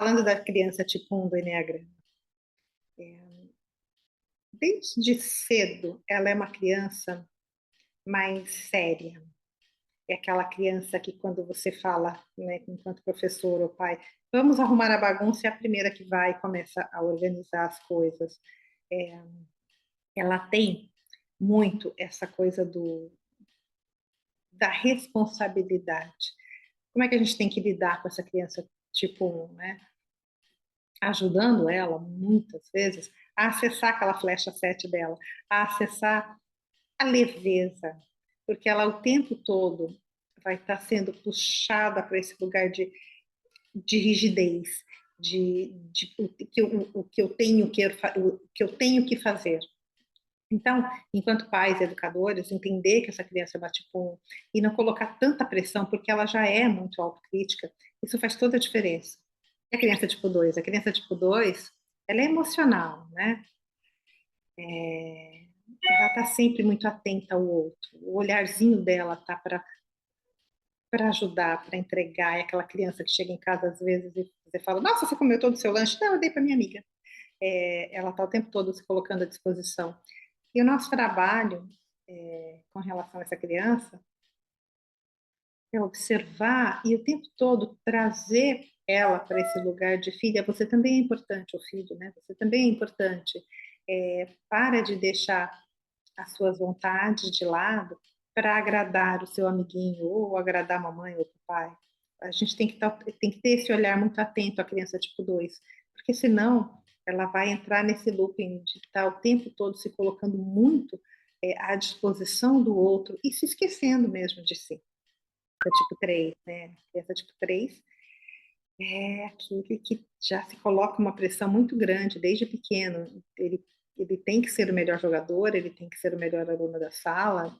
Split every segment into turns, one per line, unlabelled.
Falando da criança tipo 1 do Eneagrama, desde cedo ela é uma criança mais séria. É aquela criança que quando você fala, né, enquanto professor ou pai, vamos arrumar a bagunça, é a primeira que vai e começa a organizar as coisas. É, ela tem muito essa coisa da responsabilidade. Como é que a gente tem que lidar com essa criança tipo 1, né? Ajudando ela, muitas vezes, a acessar aquela flecha 7 dela, a acessar a leveza, porque ela o tempo todo vai estar sendo puxada para esse lugar de rigidez, de o que eu tenho o que eu tenho que fazer. Então, enquanto pais, educadores, entender que essa criança é tipo 1 e não colocar tanta pressão, porque ela já é muito autocrítica, isso faz toda a diferença. E a criança tipo 2? A criança tipo 2, ela é emocional, né? Ela está sempre muito atenta ao outro. O olharzinho dela tá para ajudar, para entregar. É aquela criança que chega em casa às vezes e você fala: Nossa, você comeu todo o seu lanche? Não, eu dei para minha amiga. Ela está o tempo todo se colocando à disposição. E o nosso trabalho com relação a essa criança é observar e o tempo todo trazer ela para esse lugar de filha. Você também é importante, o filho, né? Você também é importante. Para de deixar as suas vontades de lado para agradar o seu amiguinho ou agradar a mamãe ou o pai. A gente tem que ter esse olhar muito atento à criança tipo 2, porque senão ela vai entrar nesse looping de estar o tempo todo se colocando muito à disposição do outro e se esquecendo mesmo de si. A tipo 3, né? A criança tipo 3 é aquele que já se coloca uma pressão muito grande desde pequeno. Ele tem que ser o melhor jogador, ele tem que ser o melhor aluno da sala.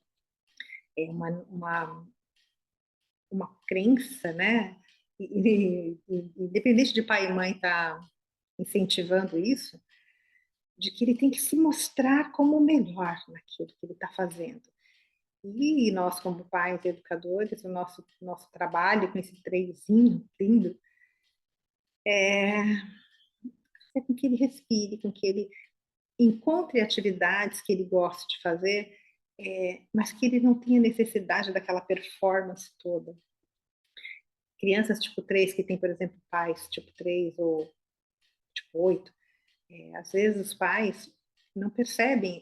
É uma crença, né? Independente de pai e mãe estar incentivando isso, de que ele tem que se mostrar como o melhor naquilo que ele está fazendo. E nós, como pais e educadores, o nosso trabalho com esse trezinho lindo é com que ele respire, com que ele encontre atividades que ele goste de fazer, mas que ele não tenha necessidade daquela performance toda. Crianças tipo 3 que tem, por exemplo, pais tipo 3 ou tipo 8, às vezes os pais não percebem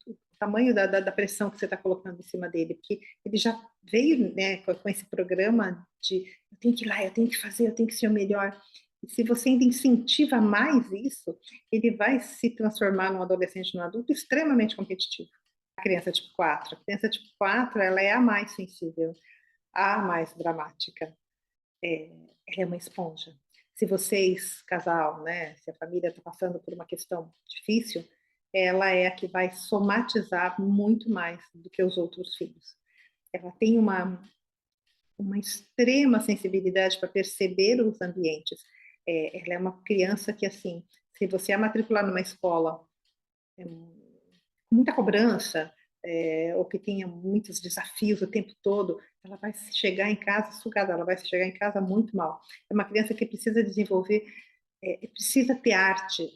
o tamanho da pressão que você está colocando em cima dele, porque ele já veio, né, com esse programa de eu tenho que ir lá, eu tenho que fazer, eu tenho que ser o melhor. E se você ainda incentiva mais isso, ele vai se transformar num adolescente, num adulto extremamente competitivo. A criança tipo 4. A criança tipo 4, ela é a mais sensível, a mais dramática. Ela é uma esponja. Se vocês, casal, né, se a família está passando por uma questão difícil, ela é a que vai somatizar muito mais do que os outros filhos. Ela tem uma extrema sensibilidade para perceber os ambientes. Ela é uma criança que, assim, se você a matricular numa escola com muita cobrança, ou que tenha muitos desafios o tempo todo, ela vai chegar em casa sugada, ela vai chegar em casa muito mal. É uma criança que precisa desenvolver, precisa ter arte,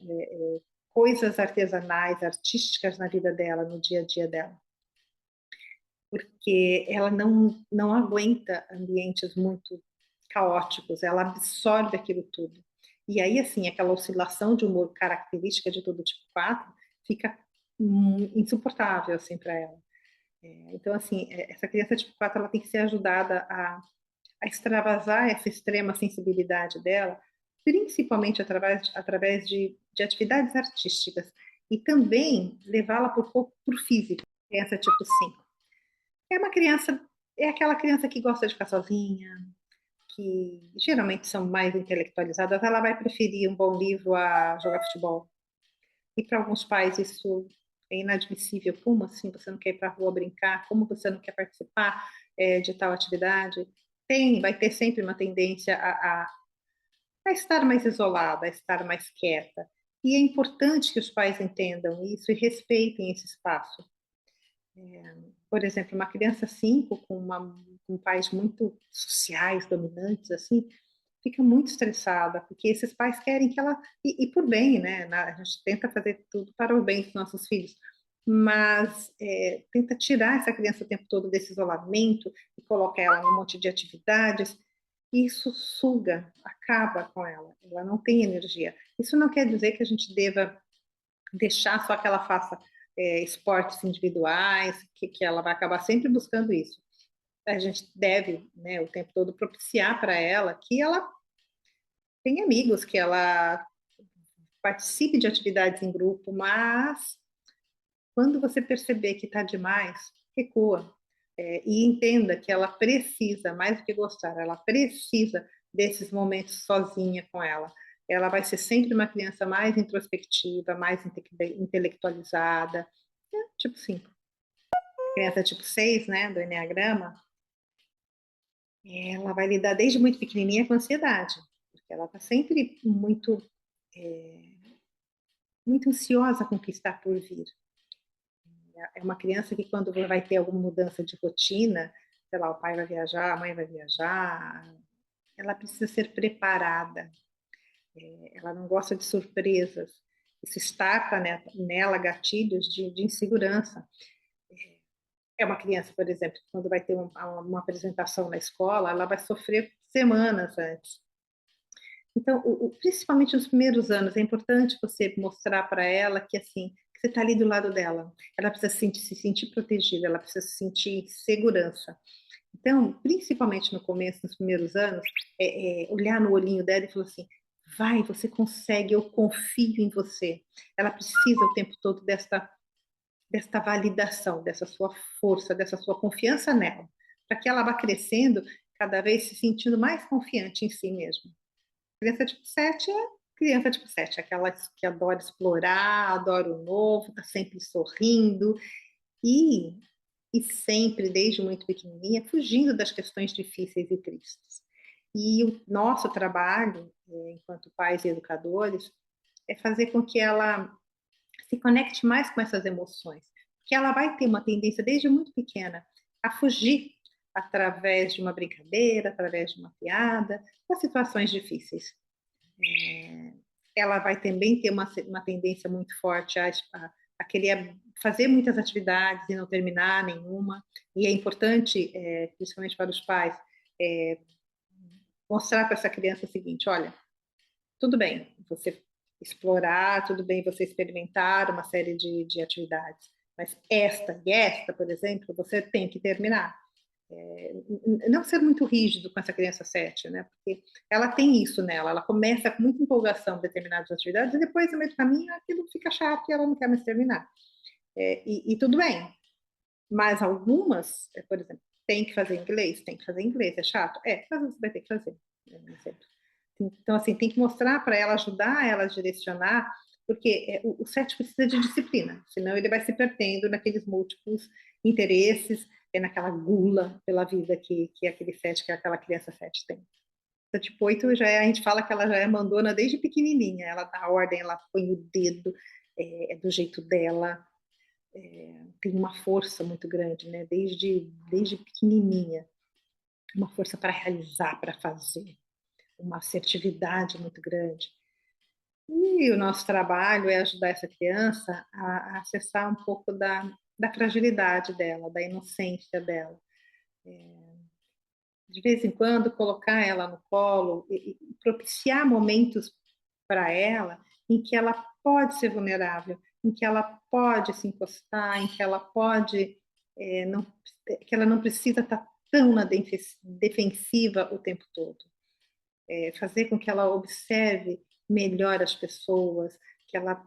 coisas artesanais, artísticas na vida dela, no dia a dia dela. Porque ela não aguenta ambientes muito caóticos, ela absorve aquilo tudo. E aí, assim, aquela oscilação de humor característica de todo tipo 4 fica insuportável, assim, para ela. Então, assim, essa criança tipo 4, ela tem que ser ajudada a extravasar essa extrema sensibilidade dela, principalmente através de atividades artísticas, e também levá-la por pouco para o físico. Criança tipo 5. É uma criança, é aquela criança que gosta de ficar sozinha, que geralmente são mais intelectualizadas, ela vai preferir um bom livro a jogar futebol. E para alguns pais isso é inadmissível. Como assim você não quer ir para a rua brincar? Como você não quer participar de tal atividade? Vai ter sempre uma tendência a estar mais isolada, a estar mais quieta. E é importante que os pais entendam isso e respeitem esse espaço. Por exemplo, uma criança 5 com pais muito sociais, dominantes, assim, fica muito estressada, porque esses pais querem que ela, e por bem, né? A gente tenta fazer tudo para o bem dos nossos filhos, mas tenta tirar essa criança o tempo todo desse isolamento e coloca ela num monte de atividades. E isso suga, acaba com ela não tem energia. Isso não quer dizer que a gente deva deixar só que ela faça esportes individuais, que ela vai acabar sempre buscando isso. A gente deve, né, o tempo todo propiciar para ela que ela tenha amigos, que ela participe de atividades em grupo, mas quando você perceber que está demais, recua. E entenda que ela precisa, mais do que gostar, ela precisa desses momentos sozinha com ela. Ela vai ser sempre uma criança mais introspectiva, mais intelectualizada, tipo 5. Criança tipo 6, né, do Enneagrama, ela vai lidar desde muito pequenininha com ansiedade, porque ela está sempre é, muito ansiosa com o que está por vir. É uma criança que quando vai ter alguma mudança de rotina, sei lá, o pai vai viajar, a mãe vai viajar, ela precisa ser preparada. Ela não gosta de surpresas. Isso estaca nela gatilhos de insegurança. É uma criança, por exemplo, que quando vai ter uma apresentação na escola, ela vai sofrer semanas antes. Então, principalmente nos primeiros anos, é importante você mostrar para ela que assim, que você está ali do lado dela. Ela precisa se sentir protegida, ela precisa se sentir segurança. Então, principalmente no começo, nos primeiros anos, olhar no olhinho dela e falar assim: vai, você consegue, eu confio em você. Ela precisa o tempo todo desta validação, dessa sua força, dessa sua confiança nela, para que ela vá crescendo cada vez se sentindo mais confiante em si mesma. Criança tipo 7 é criança tipo 7, aquela que adora explorar, adora o novo, está sempre sorrindo e, e sempre, desde muito pequenininha, fugindo das questões difíceis e tristes. E o nosso trabalho, enquanto pais e educadores, é fazer com que ela se conecte mais com essas emoções, porque ela vai ter uma tendência desde muito pequena a fugir através de uma brincadeira, através de uma piada, das situações difíceis. Ela vai também ter uma tendência muito forte a querer fazer muitas atividades e não terminar nenhuma. E é importante, principalmente para os pais, mostrar para essa criança o seguinte: olha, tudo bem você explorar, tudo bem você experimentar uma série de atividades, mas esta e esta, por exemplo, você tem que terminar. Não ser muito rígido com essa criança 7, né? Porque ela tem isso nela, ela começa com muita empolgação em determinadas atividades e depois, no meio do caminho, aquilo fica chato e ela não quer mais terminar. E tudo bem, mas algumas, por exemplo, tem que fazer inglês? Tem que fazer inglês, é chato? Mas você vai ter que fazer. Então, assim, tem que mostrar para ela, ajudar ela a direcionar, porque o 7 precisa de disciplina, senão ele vai se perdendo naqueles múltiplos interesses, naquela gula pela vida que aquele 7, que aquela criança 7 tem. Então, tipo 8, a gente fala que ela já é mandona desde pequenininha, ela dá ordem, ela põe o dedo, do jeito dela, tem uma força muito grande, né? Desde pequenininha, uma força para realizar, para fazer, uma assertividade muito grande. E o nosso trabalho é ajudar essa criança a acessar um pouco da fragilidade dela, da inocência dela. De vez em quando, colocar ela no colo e propiciar momentos para ela em que ela pode ser vulnerável, em que ela pode se encostar, em que ela pode, não, que ela não precisa estar tão na defensiva o tempo todo. Fazer com que ela observe melhor as pessoas, que ela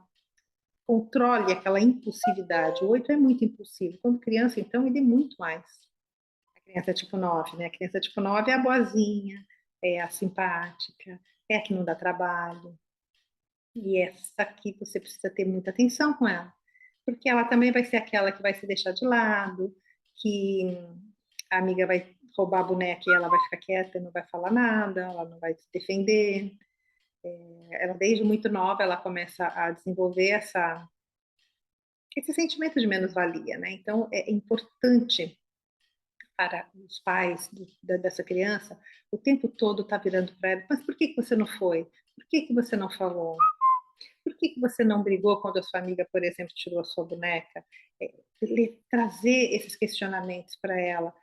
controle aquela impulsividade. O 8 é muito impulsivo. Quando criança, então, ele é muito mais. A criança tipo 9, né? A criança tipo 9 é a boazinha, é a simpática, é a que não dá trabalho. E essa aqui você precisa ter muita atenção com ela, porque ela também vai ser aquela que vai se deixar de lado, que a amiga vai roubar a boneca e ela vai ficar quieta e não vai falar nada, ela não vai se defender. Ela desde muito nova ela começa a desenvolver esse sentimento de menos-valia, né? Então é importante para os pais dessa criança, o tempo todo está virando para ela, mas por que você não foi? Por que você não falou? Por que você não brigou quando a sua amiga, por exemplo, tirou a sua boneca? Trazer esses questionamentos para ela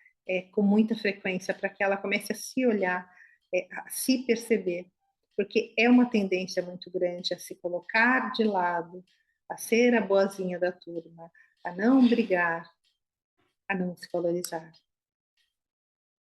com muita frequência, para que ela comece a se olhar, a se perceber, porque é uma tendência muito grande a se colocar de lado, a ser a boazinha da turma, a não brigar, a não se valorizar.